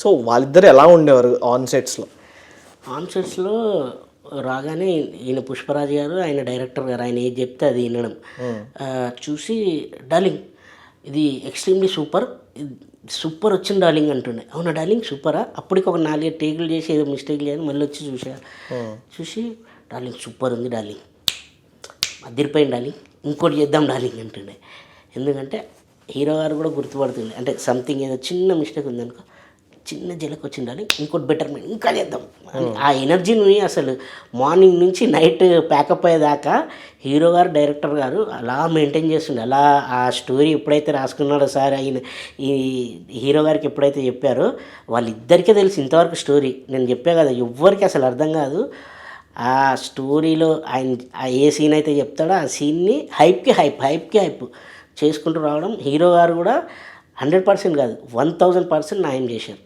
So వాళ్ళిద్దరు ఎలా ఉండేవారు ఆన్ సెట్స్లో? ఆన్ సెట్స్లో రాగానే ఈయన పుష్పరాజ్ గారు, ఆయన డైరెక్టర్ గారు, ఆయన ఏది చెప్తే అది వినడం చూసి, డార్లింగ్ ఇది ఎక్స్ట్రీమ్లీ సూపర్, సూపర్ వచ్చింది డార్లింగ్ అంటుండే. అవునా డార్లింగ్ సూపరా? అప్పటికి ఒక 4 టేకులు చేసి ఏదో మిస్టేక్ చేయని మళ్ళీ వచ్చి చూసి డార్లింగ్ సూపర్ ఉంది డార్లింగ్, అదిరిపోయింది డార్లింగ్, ఇంకోటి చేద్దాం డార్లింగ్ అంటుండే. ఎందుకంటే హీరో గారు కూడా గుర్తుపడుతుండే, అంటే సంథింగ్ ఏదో చిన్న మిస్టేక్ ఉందనుకో, చిన్న జలకు వచ్చింది డార్లింగ్, ఇంకోటి బెటర్మెంట్ ఇంకా చేద్దాం అని ఆ ఎనర్జీని అసలు మార్నింగ్ నుంచి నైట్ ప్యాకప్ అయ్యేదాకా హీరో గారు, డైరెక్టర్ గారు అలా మెయింటైన్ చేస్తుండే. అలా ఆ స్టోరీ ఎప్పుడైతే రాసుకున్నాడో సార్, ఆయన ఈ హీరో గారికి ఎప్పుడైతే చెప్పారో వాళ్ళిద్దరికీ తెలిసి ఇంతవరకు స్టోరీ నేను చెప్పా కదా, ఎవ్వరికి అసలు అర్థం కాదు. ఆ స్టోరీలో ఆయన ఏ సీన్ అయితే చెప్తాడో ఆ సీన్ని హైప్కి హైప్ చేసుకుంటూ రావడం. హీరో గారు కూడా 100% కాదు 1000% న్యాయం చేశారు.